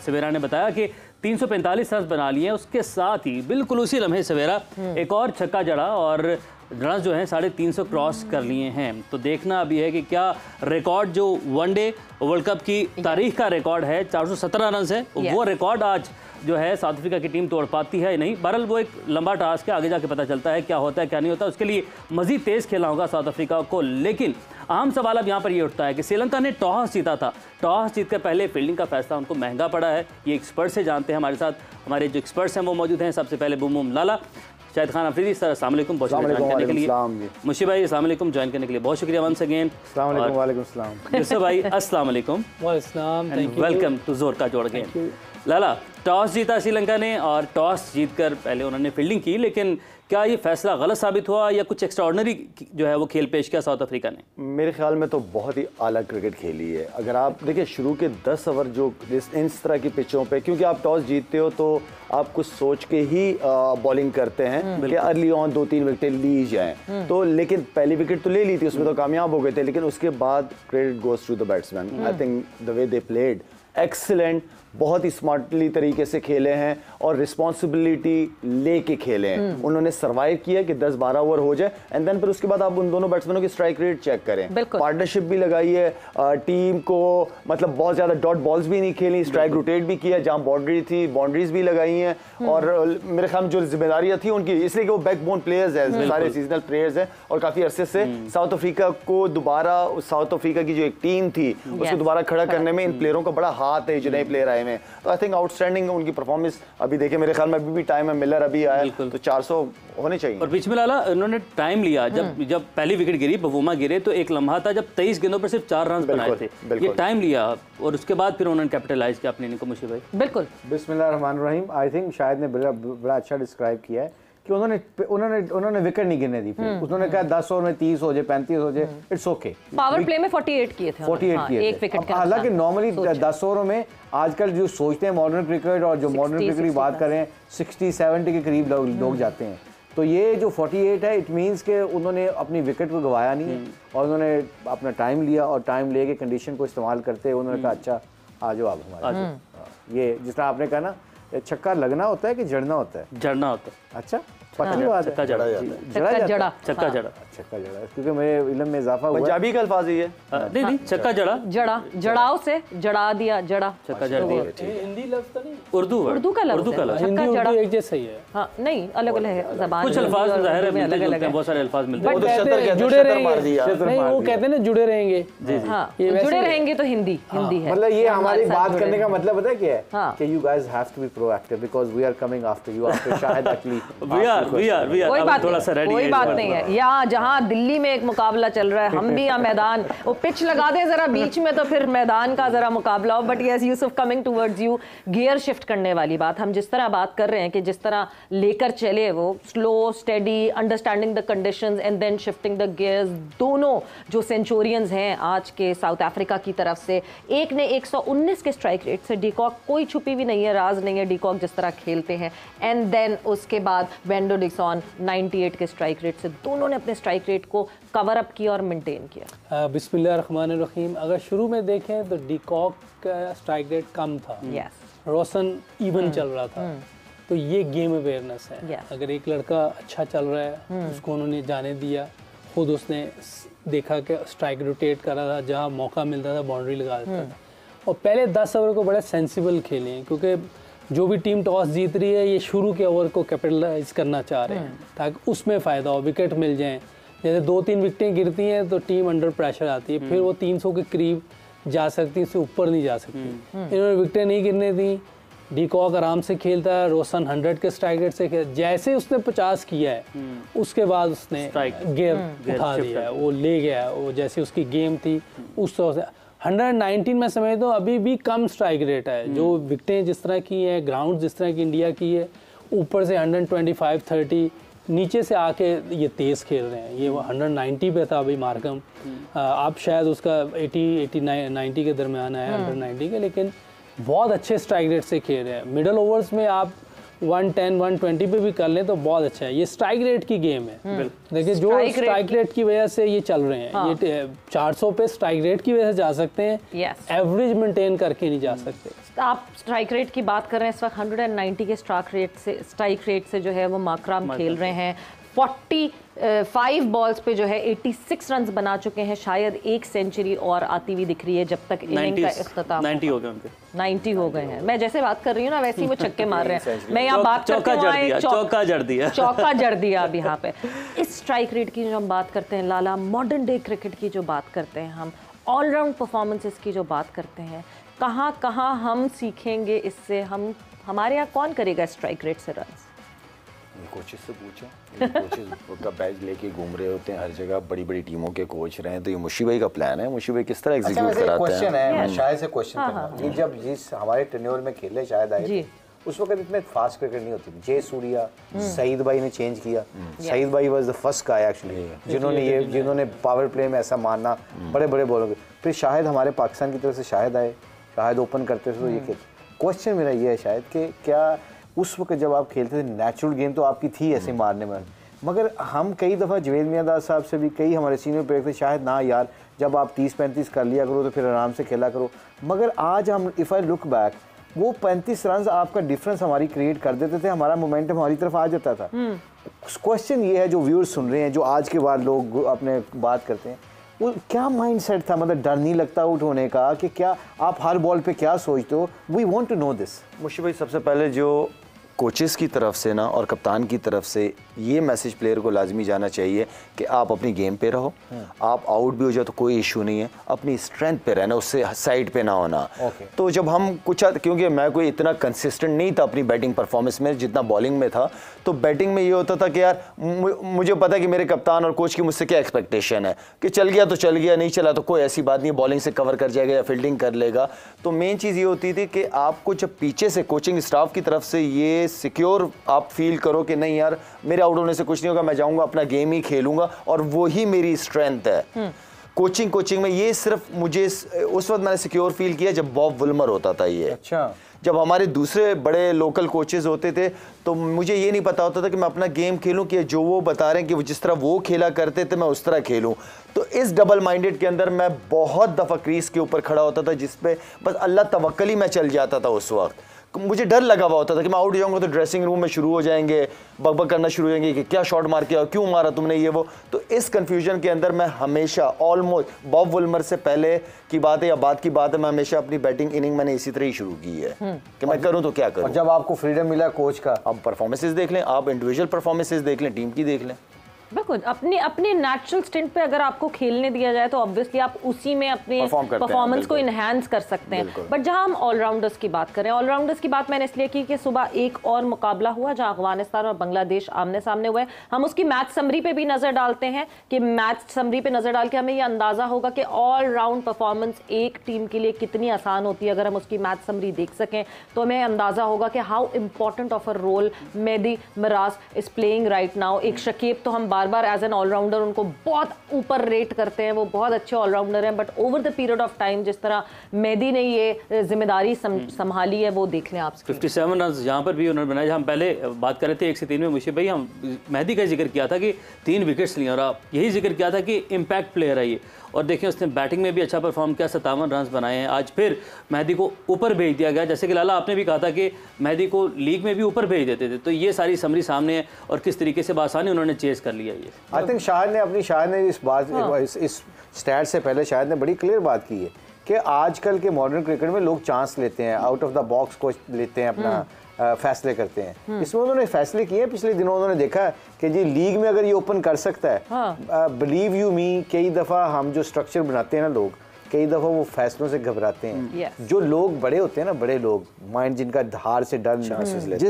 सवेरा ने बताया कि 345 रन बना लिए हैं। उसके साथ ही बिल्कुल उसी लम्हे सवेरा एक और छक्का जड़ा और रन जो हैं 350 क्रॉस कर लिए हैं। तो देखना अभी है कि क्या रिकॉर्ड जो वनडे वर्ल्ड कप की तारीख का रिकॉर्ड है 417 रन है, वो रिकॉर्ड आज जो है साउथ अफ्रीका की टीम तोड़ पाती है नहीं। बहरहाल वो एक लंबा टास्क है, आगे जाके पता चलता है क्या होता है क्या नहीं होता। उसके लिए मजीद तेज़ खेलना होगा साउथ अफ्रीका को। लेकिन अहम सवाल अब यहाँ पर ये उठता है कि श्रीलंका ने टॉस जीता था, टॉस जीतकर पहले फील्डिंग का फैसला उनको महंगा पड़ा है। ये एक्सपर्ट से जानते हैं, हमारे साथ हमारे जो एक्सपर्ट्स हैं वो मौजूद हैं। सबसे पहले बुम लाला, शाहिद खान अफरीदी सर, अस्सलाम वालेकुम, बहुत शुक्रिया ज्वाइन करने के लिए। मुशी भाई अस्सलाम वालेकुम, ज्वाइन करने के लिए बहुत शुक्रिया वंस अगेन। यूसुफ भाई अस्सलाम वालेकुम, वेलकम टू जोर का जोड़ गेम। लाला, टॉस जीता श्रीलंका ने और टॉस जीतकर पहले उन्होंने फील्डिंग की, लेकिन क्या ये फैसला गलत साबित हुआ या कुछ एक्स्ट्राऑर्डिनरी जो है वो खेल पेश किया साउथ अफ्रीका ने? मेरे ख्याल में तो बहुत ही आला क्रिकेट खेली है। अगर आप देखिए शुरू के 10 ओवर जो इस तरह की पिचों पे, क्योंकि आप टॉस जीतते हो तो आप कुछ सोच के ही बॉलिंग करते हैं कि अर्ली ऑन 2-3 विकेटें ली जाएं। तो लेकिन पहली विकेट तो ले ली थी, उसमें तो कामयाब हो गए थे, लेकिन उसके बाद credit goes to the batsman. I think the way they played excellent, बहुत ही स्मार्टली तरीके से खेले हैं और रिस्पॉन्सिबिलिटी लेके खेले हैं। उन्होंने सर्वाइव किया कि 10-12 ओवर हो जाए एंड देन फिर उसके बाद आप उन दोनों बैट्समैनों की स्ट्राइक रेट चेक करें। पार्टनरशिप भी लगाई है, टीम को मतलब बहुत ज्यादा डॉट बॉल्स भी नहीं खेली, स्ट्राइक रोटेट भी किया, जहां बाउंड्री थी बाउंड्रीज भी लगाई हैं। और मेरे ख्याल में जो जिम्मेदारियां थी उनकी, इसलिए कि वो बैकबोन प्लेयर्स हैं, सारे सीजनल प्लेयर्स हैं और काफी अरसे से साउथ अफ्रीका को दोबारा, साउथ अफ्रीका की जो एक टीम थी उसको दोबारा खड़ा करने में इन प्लेयरों का बड़ा हाथ है, जो नए प्लेयर आए में। तो आई थिंक आउटस्टैंडिंग उनकी परफॉर्मेंस। अभी देखिए मेरे ख्याल में अभी भी टाइम है, मिलर अभी आया तो 400 होने चाहिए। और बीच में लाला उन्होंने टाइम लिया, जब पहली विकेट गिरी, बवूमा गिरे तो एक लम्हा था जब 23 गेंदों पर सिर्फ 4 रन बनाए थे। ये टाइम लिया और उसके बाद फिर उन्होंने कैपिटलाइज किया अपने इनिंग को। मुशी भाई बिल्कुल, बिस्मिल्लाहिर्रहमानिर्रहीम। आई थिंक शायद ने बड़ा अच्छा डिस्क्राइब किया है कि उन्होंने विकेट नहीं गिरने दी। फिर उन्होंने कहा 10 ओवर में 30 हो जाए, 35 हो जाए, इट्स ओके। पावर प्ले में 48 किए थे, 48 किए एक विकेट। हालांकि नॉर्मली 10 ओवरों में आजकल जो सोचते हैं मॉडर्न क्रिकेट और जो मॉडर्न क्रिकेट की बात करें 60-70 के करीब लोग जाते हैं। तो ये जो 48 है, इट मीन्स के उन्होंने अपनी विकेट को गवाया नहीं और उन्होंने अपना टाइम लिया और टाइम लेके कंडीशन को इस्तेमाल करते हुए उन्होंने कहा अच्छा आ जाओ आप हमारे। ये जिस तरह आपने कहा ना, छक्का लगना होता है कि जड़ना होता है? जड़ना होता है। अच्छा, पता नहीं बात है, छक्का जड़ा जाता है, छक्का जड़ा, छक्का जड़ा, क्योंकि मेरे इल्म में इजाफा हुआ। पंजाबी का अल्फाज ही है। नहीं, छक्का जड़ा, जड़ाव से जड़ा दिया, जड़ा, छक्का जड़ दिया। हिंदी लफ्ज तो नहीं, उर्दू का लफ्ज, छक्का जड़ा एक जैसा ही है। हाँ, नहीं, अलग अलग है ज़बान, कुछ अल्फाज जाहिर है मिलते जुलते हैं, बहुत सारे अल्फाज मिलते हैं। जुड़े रहेंगे, नहीं वो कहते हैं ना जुड़े रहेंगे। हाँ, जुड़े रहेंगे तो हिंदी है। मतलब ये हमारी बात करने का मतलब पता है क्या है कि you guys have to be proactive because we are coming after you after Shahid अकली। We are कोई बात नहीं है। यहाँ जहाँ दिल्ली में एक मुकाबला चल रहा है, हम भी यहाँ मैदान, वो पिच लगा दे जरा बीच में तो फिर मैदान का जरा मुकाबला हो। But yes Yusuf, coming towards you, gear shift करने वाली बात, हम जिस तरह बात कर रहे हैं कि जिस तरह लेकर चले वो slow steady, understanding the conditions and then shifting the gears, दोनों जो सेंचुरियंस हैं आज के साउथ अफ्रीका की तरफ से, एक ने 119 के स्ट्राइक रेट से, डिकॉक कोई छुपी भी नहीं है, राज नहीं है डिकॉक जिस तरह खेलते हैं, एंड देन उसके बाद वेंडो डिक्सन 98 के स्ट्राइक रेट से, दोनों ने अपने स्ट्राइक रेट को कवर अप किया और मेंटेन किया। बिस्मिल्लाहिर्रहमानिर्रहीम। अगर शुरू में देखें तो डिकॉक का स्ट्राइक रेट कम था, रोशन इवन चल रहा था, तो ये गेम अवेयरनेस है। अगर एक लड़का अच्छा चल रहा है उसको उन्होंने जाने दिया, खुद उसने देखा कि स्ट्राइक रोटेट कर रहा था, जहाँ मौका मिलता था बाउंड्री लगा देता था। और पहले 10 ओवर को बड़े सेंसिबल खेले हैं, क्योंकि जो भी टीम टॉस जीत रही है ये शुरू के ओवर को कैपिटलाइज करना चाह रहे हैं ताकि उसमें फ़ायदा हो, विकेट मिल जाएं। जैसे 2-3 विकेटें गिरती हैं तो टीम अंडर प्रेशर आती है, फिर वो 300 के करीब जा सकती, उससे ऊपर नहीं जा सकती। इन्होंने विकेटें नहीं गिरने दी, डिकॉक आराम से खेलता है, रोशन 100 के स्ट्राइक रेट से खेल, जैसे उसने 50 किया है उसके बाद उसने गियर उठा दिया है, वो ले गया, वो जैसे उसकी गेम थी उस तरह से 119 में समझ दो अभी भी कम स्ट्राइक रेट है। जो विकेटें जिस तरह की हैं, ग्राउंड जिस तरह की इंडिया की है, ऊपर से 125-30, नीचे से आके ये तेज़ खेल रहे हैं। ये 190 पे था अभी मार्कम, आप शायद उसका 80-90 के दरमियान है, 190 के, लेकिन बहुत अच्छे स्ट्राइक रेट से खेल रहे हैं। मिडल ओवर्स में आप 110 120 पे भी कर लें तो बहुत अच्छा है। ये स्ट्राइक रेट की गेम है। देखिए जो स्ट्राइक रेट की वजह से ये चल रहे हैं। हाँ। ये 400 पे स्ट्राइक रेट की वजह से जा सकते हैं, एवरेज मेंटेन करके नहीं जा सकते। आप स्ट्राइक रेट की बात कर रहे हैं, इस वक्त 190 के स्ट्राइक रेट से जो है वो माकराम खेल रहे हैं। 45 बॉल्स पे जो है 86 रन बना चुके हैं। शायद एक सेंचुरी और आती हुई दिख रही है जब तक इनिंग का इख्तिताम। 90 हो गए उनके, 90 हो गए हैं। मैं जैसे बात कर रही हूँ ना वैसे ही वो छक्के मार रहे हैं। मैं यहाँ बात चौका जड़ दिया अब यहाँ पे। इस स्ट्राइक रेट की जो हम बात करते हैं लाला, मॉडर्न डे क्रिकेट की जो बात करते हैं हम, ऑलराउंड परफॉर्मेंसेस की जो बात करते हैं, कहाँ हम सीखेंगे इससे? हमारे यहाँ कौन करेगा स्ट्राइक रेट से रन? कोचेस से पूछो। कोचेस का बैच लेके घूम रहे होते हैं हर जगह, बड़ी बड़ी टीमों के कोच रहे हैं। तो ये मुशी भाई का प्लान है, मुशी भाई किस तरह एग्जीक्यूट कराते हैं? क्वेश्चन है शायद से क्वेश्चन करना। ये जब जिस हमारे टेन्योर में खेले शायद आए थे, उस वक्त इतने फास्ट क्रिकेट नहीं होती थी। जे सूर्या, सईद भाई ने चेंज किया। सईद भाई was the first guy actually जिन्होंने पावर प्ले में ऐसा मारना, बड़े बड़े बॉलों के। फिर शायद हमारे पाकिस्तान की तरफ से शायद आए, शायद ओपन करते थे। तो ये क्वेश्चन मेरा ये है शायद कि क्या उस वक्त जब आप खेलते थे नेचुरल गेम तो आपकी थी ऐसे मारने में, मगर हम कई दफ़ा जवेद मियांदाद साहब से भी, कई हमारे सीनियर प्लेयर थे, शायद ना यार जब आप 30-35 कर लिया करो तो फिर आराम से खेला करो। मगर आज हम इफ़ आई लुक बैक, वो 35 रन आपका डिफरेंस हमारी क्रिएट कर देते थे, हमारा मोमेंटम हमारी तरफ आ जाता था। क्वेश्चन ये है जो व्यूअर्स सुन रहे हैं, जो आज के बाद लोग अपने बात करते हैं, वो क्या माइंडसेट था? मतलब डर नहीं लगता आउट होने का कि क्या आप हर बॉल पे क्या सोचते हो? We want to know this. Mushi भाई सबसे पहले जो कोचेस की तरफ से ना और कप्तान की तरफ से ये मैसेज प्लेयर को लाजमी जाना चाहिए कि आप अपनी गेम पे रहो। आप आउट भी हो जाओ तो कोई इशू नहीं है, अपनी स्ट्रेंथ पे रहना, उससे साइड पे ना होना। तो जब हम कुछ, क्योंकि मैं कोई इतना कंसिस्टेंट नहीं था अपनी बैटिंग परफॉर्मेंस में जितना बॉलिंग में था, तो बैटिंग में ये होता था कि यार मुझे पता है कि मेरे कप्तान और कोच की मुझसे क्या एक्सपेक्टेशन है कि चल गया तो चल गया, नहीं चला तो कोई ऐसी बात नहीं, बॉलिंग से कवर कर जाएगा या फील्डिंग कर लेगा। तो मेन चीज़ ये होती थी कि आपको जब पीछे से कोचिंग स्टाफ की तरफ से ये सिक्योर आप फील करो कि नहीं यार मेरे आउट होने से कुछ नहीं होगा, मैं जाऊंगा अपना गेम ही खेलूंगा और वो ही मेरी स्ट्रेंथ है। कोचिंग में ये सिर्फ मुझे उस वक्त मैंने सिक्योर फील किया जब बॉब वुल्मर होता था ये। अच्छा। जब हमारे दूसरे बड़े लोकल कोचेस होते थे तो मुझे ये नहीं पता होता था कि मैं अपना गेम खेलूं कि जो वो बता रहे हैं कि वो जिस तरह वो खेला करते थे मैं उस तरह खेलूं। तो इस डबल माइंडेड के अंदर मैं बहुत दफ़ा क्रीज के ऊपर खड़ा होता था जिस पे बस अल्लाह तवक्कल ही मैं चल जाता था। उस वक्त मुझे डर लगा हुआ होता था कि मैं आउट जाऊंगा तो ड्रेसिंग रूम में शुरू हो जाएंगे, बकबक करना शुरू हो जाएंगे कि क्या शॉट मार के, क्यों मारा तुमने ये वो। तो इस कंफ्यूजन के अंदर मैं हमेशा ऑलमोस्ट बॉब वुल्मर से पहले की बात है या बाद की बात है, मैं हमेशा अपनी बैटिंग इनिंग मैंने इसी तरह ही शुरू की है कि मैं करूं तो क्या करूं। और जब आपको फ्रीडम मिला कोच का, आप परफॉर्मेंसेस देख लें, आप इंडिविजुअल परफॉर्मेंसेस देख लें, टीम की देख लें, बिल्कुल अपने नेचुरल स्टिंट पे अगर आपको खेलने दिया जाए तो ऑब्वियसली आप उसी में अपने परफॉर्मेंस को इन्हांस कर सकते हैं। बट जहां हम ऑलराउंडर्स की बात करें, ऑलराउंडर्स की बात मैंने इसलिए की कि सुबह एक और मुकाबला हुआ जहां अफगानिस्तान और बांग्लादेश आमने सामने हुए। हम उसकी मैच समरी पे भी नजर डालते हैं कि मैच समरी पे नजर डाल के हमें ये अंदाजा होगा कि ऑलराउंड परफॉर्मेंस एक टीम के लिए कितनी आसान होती है। अगर हम उसकी मैच समरी देख सकें तो हमें अंदाजा होगा कि how important of a role Mehidy Miraz is playing right now. एक शकीब तो हम बार बार एज एन ऑलराउंडर उनको बहुत ऊपर रेट करते हैं, वो बहुत अच्छे ऑलराउंडर हैं, but over the period of time जिस तरह मेहदी ने ये जिम्मेदारी संभाली है वो देख लें आप। 57 रन यहाँ पर भी उन्होंने बनाए। हम पहले बात कर रहे थे 1 से 3 में मुशी भाई, हम मेहदी का जिक्र किया था कि 3 विकेट्स लिए और आप यही जिक्र किया था कि इम्पैक्ट प्लेयर है ये, और देखिए उसने बैटिंग में भी अच्छा परफॉर्म किया, 57 रन बनाए हैं। आज फिर मेहदी को ऊपर भेज दिया गया, जैसे कि लाला आपने भी कहा था कि मेहदी को लीग में भी ऊपर भेज देते थे। तो ये सारी समरी सामने है और किस तरीके से बासानी उन्होंने चेस कर लिया। ये आई थिंक शाहिद ने इस बात इस स्टैट से पहले शाहिद ने बड़ी क्लियर बात की है कि आजकल के मॉडर्न क्रिकेट में लोग चांस लेते हैं, out of the box coach लेते हैं, अपना फैसले करते हैं। इसमें उन्होंने फैसले किए हैं पिछले दिनों। उन्होंने देखा कि जी लीग में अगर ये ओपन कर सकता है, बिलीव यू मी, कई दफ़ा हम जो स्ट्रक्चर बनाते हैं ना लोग, कई दफ़ा वो फैसलों से घबराते हैं। जो लोग बड़े होते हैं ना, बड़े लोग माइंड जिनका धार से डर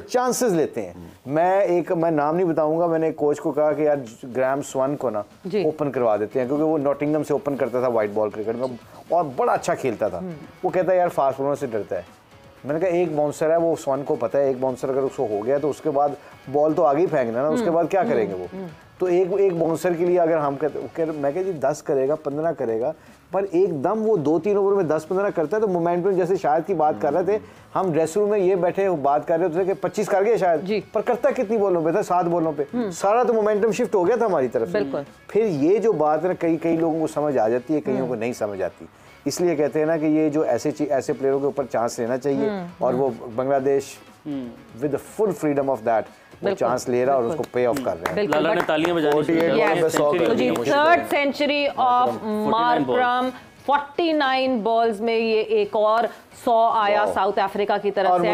चांसेस लेते हैं। मैं नाम नहीं बताऊंगा, मैंने कोच को कहा कि यार ग्राहम स्वन को ना ओपन करवा देते हैं, क्योंकि वो नॉटिंघम से ओपन करता था वाइट बॉल क्रिकेट में और बड़ा अच्छा खेलता था। वो कहता है यार फास्ट बॉलर से डरता है। मैंने कहा एक बाउंसर है, वो स्वन को पता है एक बाउंसर अगर उसको हो गया तो उसके बाद बॉल तो आगे ही फेंकना ना, उसके बाद क्या करेंगे वो। तो एक बाउंसर के लिए अगर हम कहते मैं कहती 10 करेगा 15 करेगा, पर एकदम वो 2-3 ओवर में 10-15 करता है तो मोमेंटम, जैसे शायद की बात कर रहे थे हम ड्रेसिंग रूम में, ये बैठे बात कर रहे थे कि 25 कर गए शायद, पर करता कितनी बॉलों पे था? 7 बॉलों पे। सारा तो मोमेंटम शिफ्ट हो गया था हमारी तरफ से। फिर ये जो बात है कई लोगों को समझ आ जाती है, कईयों को नहीं समझ आती। इसलिए कहते हैं ना कि ये जो ऐसे प्लेयरों के ऊपर चांस लेना चाहिए, और वो Bangladesh with full freedom of that वो चांस ले रहा है और उसको पे ऑफ कर रहे हैं। लाला ने तालियां बजाई। Third century of Markram, 49 balls में ये एक और 100 आया साउथ अफ्रीका की तरफ से।